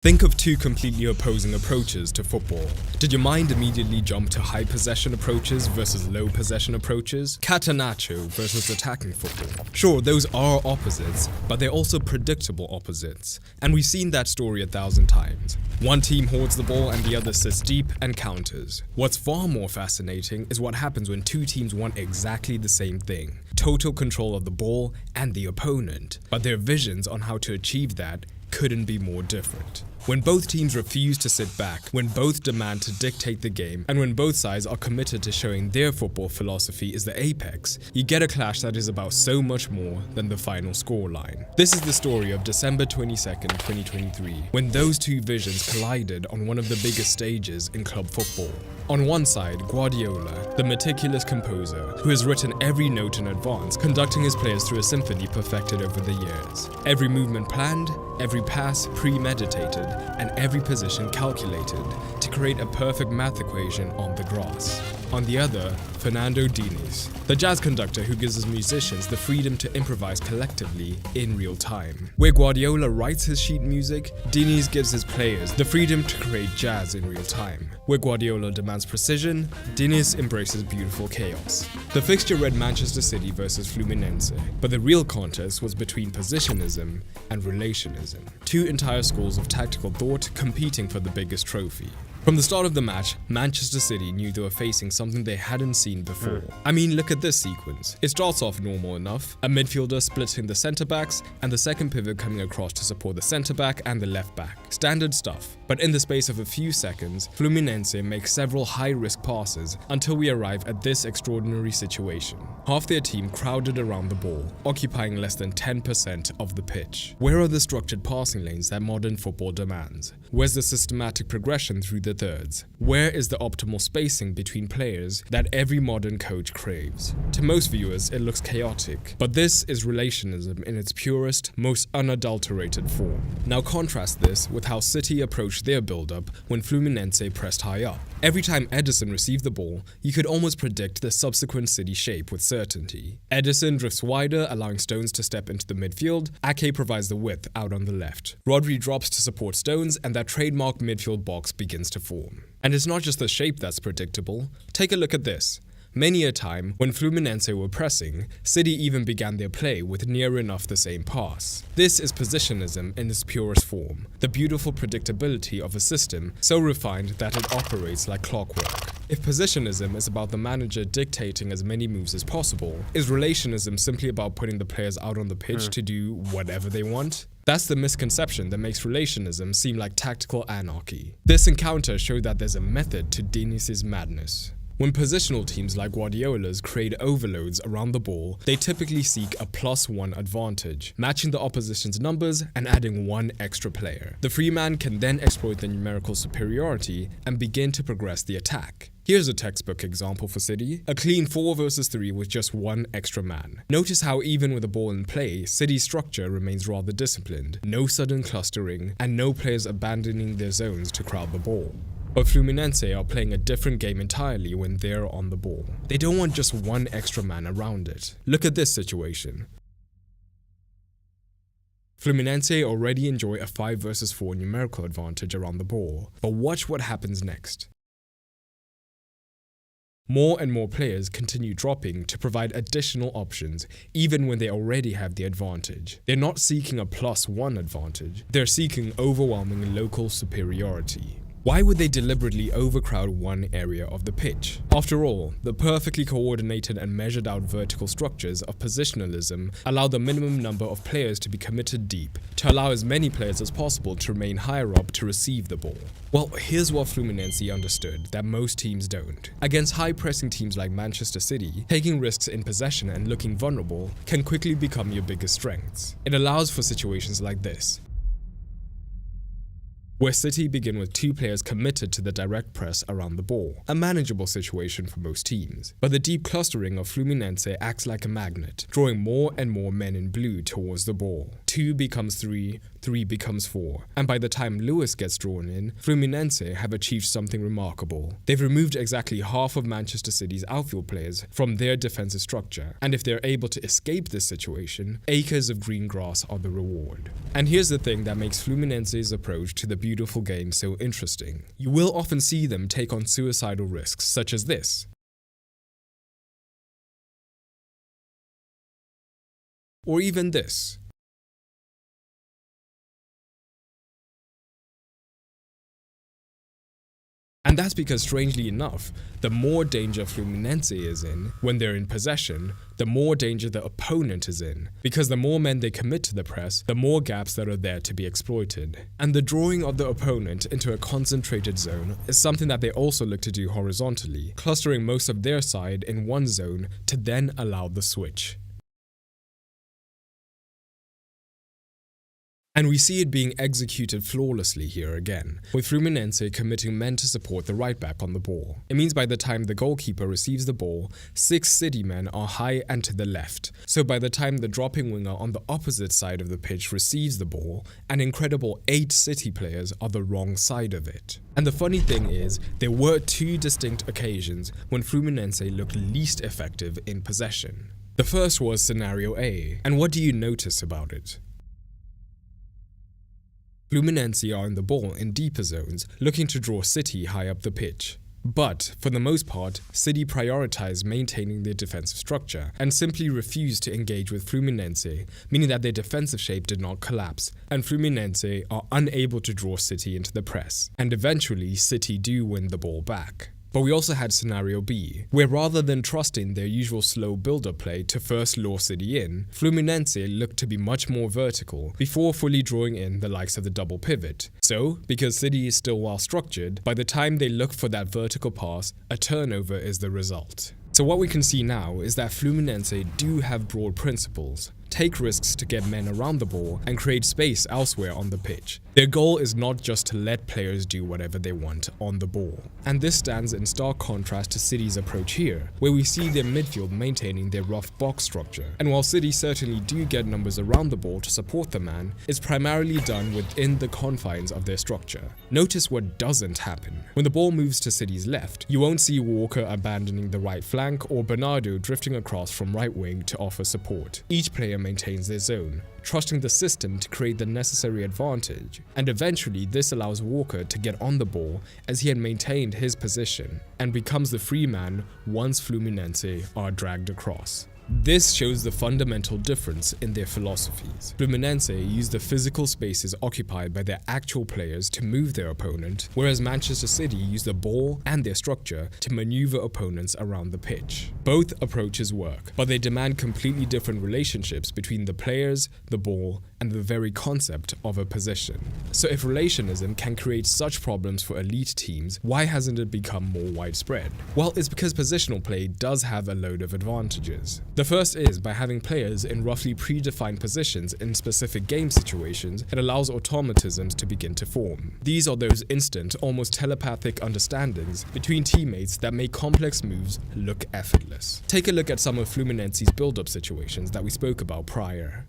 Think of two completely opposing approaches to football. Did your mind immediately jump to high possession approaches versus low possession approaches? Catenaccio versus attacking football. Sure, those are opposites, but they're also predictable opposites. And we've seen that story 1,000 times. One team hoards the ball and the other sits deep and counters. What's far more fascinating is what happens when two teams want exactly the same thing: total control of the ball and the opponent. But their visions on how to achieve that couldn't be more different. When both teams refuse to sit back, when both demand to dictate the game, and when both sides are committed to showing their football philosophy is the apex, you get a clash that is about so much more than the final scoreline. This is the story of December 22nd, 2023, when those two visions collided on one of the biggest stages in club football. On one side, Guardiola, the meticulous composer, who has written every note in advance, conducting his players through a symphony perfected over the years. Every movement planned, every pass premeditated, and every position calculated to create a perfect math equation on the grass. On the other, Fernando Diniz, the jazz conductor who gives his musicians the freedom to improvise collectively in real time. Where Guardiola writes his sheet music, Diniz gives his players the freedom to create jazz in real time. Where Guardiola demands precision, Diniz embraces beautiful chaos. The fixture read Manchester City versus Fluminense, but the real contest was between positionism and relationism. Two entire schools of tactical thought competing for the biggest trophy. From the start of the match, Manchester City knew they were facing something they hadn't seen before. I mean, look at this sequence. It starts off normal enough, a midfielder splitting the centre-backs and the second pivot coming across to support the centre-back and the left-back. Standard stuff. But in the space of a few seconds, Fluminense makes several high-risk passes until we arrive at this extraordinary situation. Half their team crowded around the ball, occupying less than 10% of the pitch. Where are the structured passing lanes that modern football demands? Where's the systematic progression through the thirds? Where is the optimal spacing between players that every modern coach craves? To most viewers, it looks chaotic, but this is relationism in its purest, most unadulterated form. Now contrast this with how City approached their build-up when Fluminense pressed high up. Every time Edison received the ball, you could almost predict the subsequent City shape with certainty. Edison drifts wider, allowing Stones to step into the midfield. Ake provides the width out on the left. Rodri drops to support Stones, and that trademark midfield box begins to form. And it's not just the shape that's predictable. Take a look at this. Many a time, when Fluminense were pressing, City even began their play with near enough the same pass. This is positionism in its purest form, the beautiful predictability of a system so refined that it operates like clockwork. If positionism is about the manager dictating as many moves as possible, is relationism simply about putting the players out on the pitch to do whatever they want? That's the misconception that makes relationism seem like tactical anarchy. This encounter showed that there's a method to Diniz's madness. When positional teams like Guardiola's create overloads around the ball, they typically seek a +1 advantage, matching the opposition's numbers and adding one extra player. The free man can then exploit the numerical superiority and begin to progress the attack. Here's a textbook example for City, a clean 4 versus 3 with just one extra man. Notice how even with the ball in play, City's structure remains rather disciplined, no sudden clustering, and no players abandoning their zones to crowd the ball. But Fluminense are playing a different game entirely when they're on the ball. They don't want just one extra man around it. Look at this situation. Fluminense already enjoy a 5 versus 4 numerical advantage around the ball, but watch what happens next. More and more players continue dropping to provide additional options, even when they already have the advantage. They're not seeking a +1 advantage, they're seeking overwhelming local superiority. Why would they deliberately overcrowd one area of the pitch? After all, the perfectly coordinated and measured out vertical structures of positionalism allow the minimum number of players to be committed deep, to allow as many players as possible to remain higher up to receive the ball. Well, here's what Fluminense understood that most teams don't. Against high-pressing teams like Manchester City, taking risks in possession and looking vulnerable can quickly become your biggest strengths. It allows for situations like this, where City begin with 2 players committed to the direct press around the ball, a manageable situation for most teams. But the deep clustering of Fluminense acts like a magnet, drawing more and more men in blue towards the ball. 2 becomes 3, 3 becomes 4. And by the time Lewis gets drawn in, Fluminense have achieved something remarkable. They've removed exactly half of Manchester City's outfield players from their defensive structure. And if they're able to escape this situation, acres of green grass are the reward. And here's the thing that makes Fluminense's approach to the beautiful game so interesting. You will often see them take on suicidal risks, such as this. Or even this. And that's because, strangely enough, the more danger Fluminense is in when they're in possession, the more danger the opponent is in. Because the more men they commit to the press, the more gaps that are there to be exploited. And the drawing of the opponent into a concentrated zone is something that they also look to do horizontally, clustering most of their side in one zone to then allow the switch. And we see it being executed flawlessly here again, with Fluminense committing men to support the right back on the ball. It means by the time the goalkeeper receives the ball, 6 City men are high and to the left. So by the time the dropping winger on the opposite side of the pitch receives the ball, an incredible 8 City players are the wrong side of it. And the funny thing is, there were 2 distinct occasions when Fluminense looked least effective in possession. The first was scenario A, and what do you notice about it? Fluminense are on the ball in deeper zones, looking to draw City high up the pitch. But, for the most part, City prioritized maintaining their defensive structure and simply refused to engage with Fluminense, meaning that their defensive shape did not collapse, and Fluminense are unable to draw City into the press. And eventually, City do win the ball back. But we also had scenario B, where rather than trusting their usual slow build-up play to first lure City in, Fluminense looked to be much more vertical before fully drawing in the likes of the double pivot. So, because City is still well structured, by the time they look for that vertical pass, a turnover is the result. So what we can see now is that Fluminense do have broad principles, take risks to get men around the ball and create space elsewhere on the pitch. Their goal is not just to let players do whatever they want on the ball. And this stands in stark contrast to City's approach here, where we see their midfield maintaining their rough box structure. And while City certainly do get numbers around the ball to support the man, it's primarily done within the confines of their structure. Notice what doesn't happen. When the ball moves to City's left, you won't see Walker abandoning the right flank or Bernardo drifting across from right wing to offer support. Each player maintains their zone, trusting the system to create the necessary advantage, and eventually this allows Walker to get on the ball as he had maintained his position and becomes the free man once Fluminense are dragged across. This shows the fundamental difference in their philosophies. Fluminense use the physical spaces occupied by their actual players to move their opponent, whereas Manchester City use the ball and their structure to maneuver opponents around the pitch. Both approaches work, but they demand completely different relationships between the players, the ball, and the very concept of a position. So if relationism can create such problems for elite teams, why hasn't it become more widespread? Well, it's because positional play does have a load of advantages. The first is by having players in roughly predefined positions in specific game situations, it allows automatisms to begin to form. These are those instant, almost telepathic understandings between teammates that make complex moves look effortless. Take a look at some of Fluminense's build-up situations that we spoke about prior.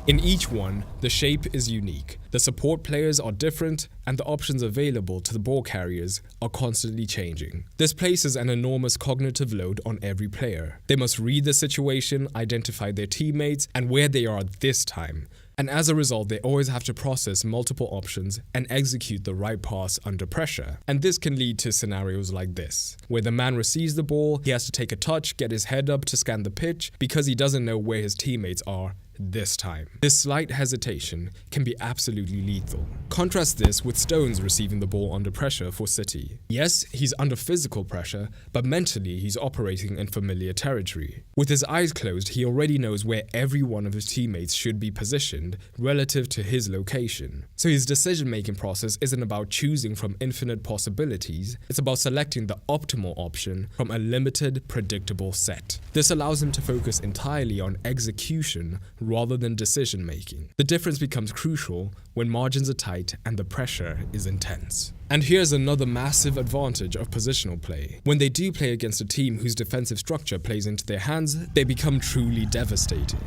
In each one, the shape is unique, the support players are different, and the options available to the ball carriers are constantly changing. This places an enormous cognitive load on every player. They must read the situation, identify their teammates, and where they are at this time. And as a result, they always have to process multiple options and execute the right pass under pressure. And this can lead to scenarios like this, where the man receives the ball, he has to take a touch, get his head up to scan the pitch because he doesn't know where his teammates are this time. This slight hesitation can be absolutely lethal. Contrast this with Stones receiving the ball under pressure for City. Yes, he's under physical pressure, but mentally he's operating in familiar territory. With his eyes closed, he already knows where every one of his teammates should be positioned relative to his location. So his decision-making process isn't about choosing from infinite possibilities, it's about selecting the optimal option from a limited, predictable set. This allows him to focus entirely on execution rather than decision making. The difference becomes crucial when margins are tight and the pressure is intense. And here's another massive advantage of positional play. When they do play against a team whose defensive structure plays into their hands, they become truly devastating.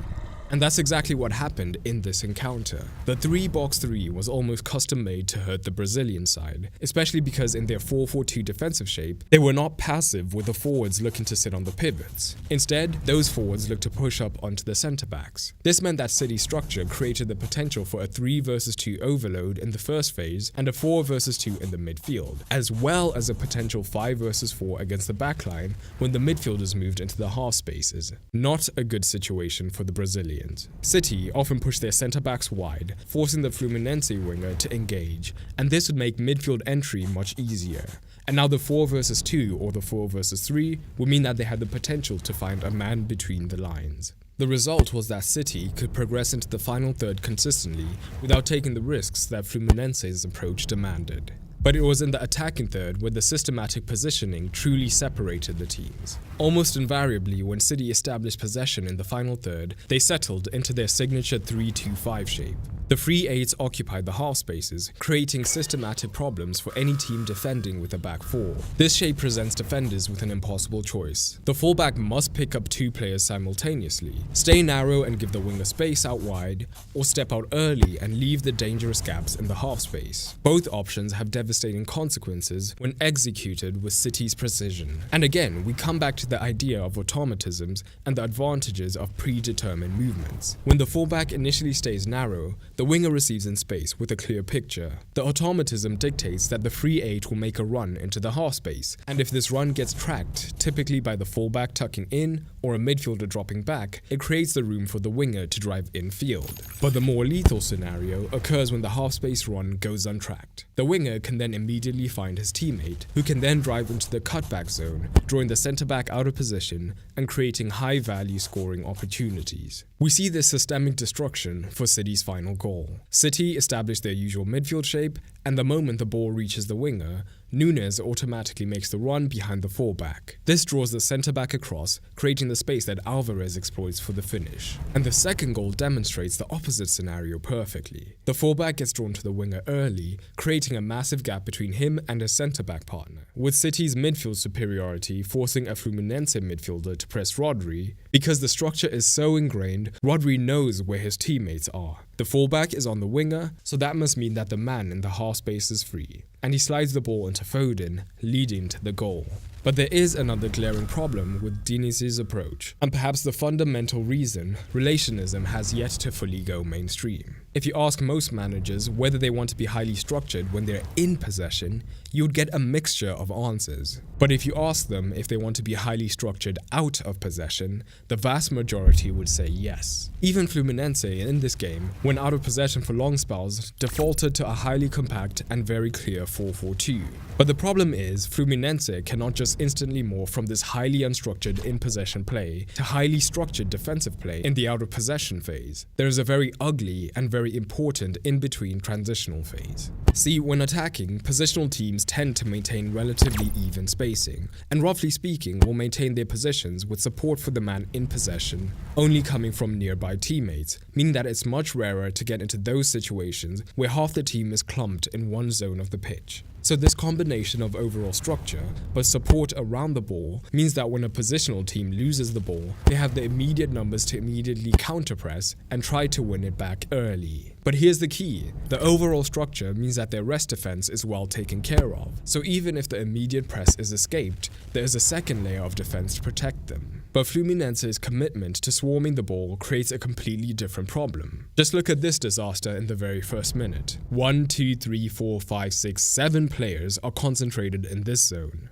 And that's exactly what happened in this encounter. The 3-box-3 was almost custom made to hurt the Brazilian side, especially because in their 4-4-2 defensive shape, they were not passive with the forwards looking to sit on the pivots. Instead, those forwards looked to push up onto the centre backs. This meant that City's structure created the potential for a 3 versus 2 overload in the first phase and a 4 versus 2 in the midfield, as well as a potential 5 versus 4 against the backline when the midfielders moved into the half spaces. Not a good situation for the Brazilians. City often pushed their centre-backs wide, forcing the Fluminense winger to engage, and this would make midfield entry much easier. And now the 4 versus 2 or the 4 versus 3 would mean that they had the potential to find a man between the lines. The result was that City could progress into the final third consistently without taking the risks that Fluminense's approach demanded. But it was in the attacking third where the systematic positioning truly separated the teams. Almost invariably, when City established possession in the final third, they settled into their signature 3-2-5 shape. The free eights occupied the half spaces, creating systematic problems for any team defending with a back four. This shape presents defenders with an impossible choice. The fullback must pick up 2 players simultaneously, stay narrow and give the winger space out wide, or step out early and leave the dangerous gaps in the half space. Both options have devastating consequences when executed with City's precision. And again, we come back to the idea of automatisms and the advantages of predetermined movements. When the fullback initially stays narrow, the winger receives in space with a clear picture. The automatism dictates that the free eight will make a run into the half space, and if this run gets tracked, typically by the fullback tucking in or a midfielder dropping back, it creates the room for the winger to drive infield. But the more lethal scenario occurs when the half space run goes untracked. The winger can then immediately find his teammate, who can then drive into the cutback zone, drawing the centre back out of position and creating high value scoring opportunities. We see this systemic destruction for City's final goal. City established their usual midfield shape, and the moment the ball reaches the winger, Nunes automatically makes the run behind the fullback. This draws the centre-back across, creating the space that Alvarez exploits for the finish. And the second goal demonstrates the opposite scenario perfectly. The fullback gets drawn to the winger early, creating a massive gap between him and his centre-back partner, with City's midfield superiority forcing a Fluminense midfielder to press Rodri. Because the structure is so ingrained, Rodri knows where his teammates are. The fullback is on the winger, so that must mean that the man in the half space is free, and he slides the ball into Foden, leading to the goal. But there is another glaring problem with Diniz's approach, and perhaps the fundamental reason relationism has yet to fully go mainstream. If you ask most managers whether they want to be highly structured when they're in possession, you would get a mixture of answers. But if you ask them if they want to be highly structured out of possession, the vast majority would say yes. Even Fluminense in this game, when out of possession for long spells, defaulted to a highly compact and very clear 4-4-2. But the problem is, Fluminense cannot just instantly morph from this highly unstructured in-possession play to highly structured defensive play in the out-of-possession phase. There is a very ugly and very important in-between transitional phase. See, when attacking, positional teams tend to maintain relatively even spacing, and roughly speaking will maintain their positions with support for the man in possession only coming from nearby teammates, meaning that it's much rarer to get into those situations where half the team is clumped in one zone of the pitch. So this combination of overall structure, but support around the ball, means that when a positional team loses the ball, they have the immediate numbers to immediately counterpress and try to win it back early. But here's the key. The overall structure means that their rest defense is well taken care of. So even if the immediate press is escaped, there is a second layer of defense to protect them. But Fluminense's commitment to swarming the ball creates a completely different problem. Just look at this disaster in the very first minute. 1, 2, 3, 4, 5, 6, 7 players are concentrated in this zone.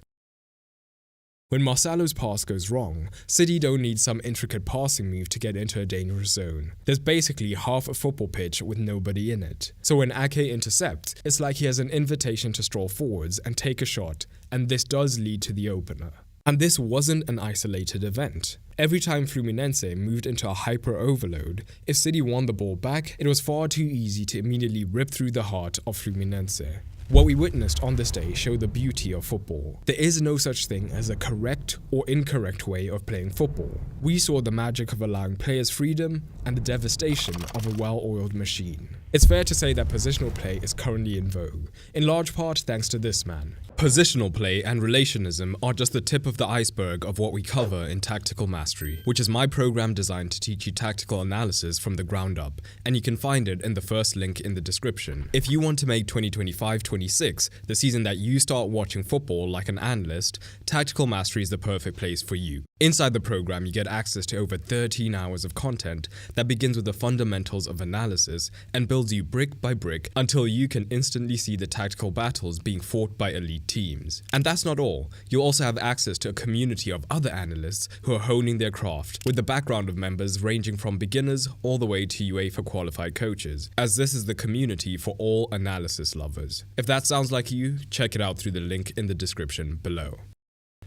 When Marcelo's pass goes wrong, City don't need some intricate passing move to get into a dangerous zone. There's basically half a football pitch with nobody in it. So when Ake intercepts, it's like he has an invitation to stroll forwards and take a shot, and this does lead to the opener. And this wasn't an isolated event. Every time Fluminense moved into a hyper-overload, if City won the ball back, it was far too easy to immediately rip through the heart of Fluminense. What we witnessed on this day showed the beauty of football. There is no such thing as a correct or incorrect way of playing football. We saw the magic of allowing players freedom and the devastation of a well-oiled machine. It's fair to say that positional play is currently in vogue, in large part thanks to this man. Positional play and relationism are just the tip of the iceberg of what we cover in Tactical Mastery, which is my program designed to teach you tactical analysis from the ground up, and you can find it in the first link in the description. If you want to make 2025-26 the season that you start watching football like an analyst, Tactical Mastery is the perfect place for you. Inside the program, you get access to over 13 hours of content that begins with the fundamentals of analysis and builds you brick by brick until you can instantly see the tactical battles being fought by elite teams. And that's not all. You'll also have access to a community of other analysts who are honing their craft, with the background of members ranging from beginners all the way to UEFA qualified coaches, as this is the community for all analysis lovers. If that sounds like you, check it out through the link in the description below.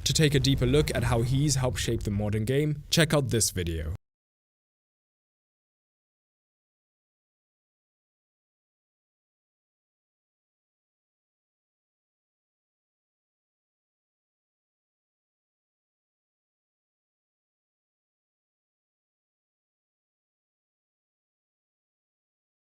To take a deeper look at how he's helped shape the modern game, check out this video.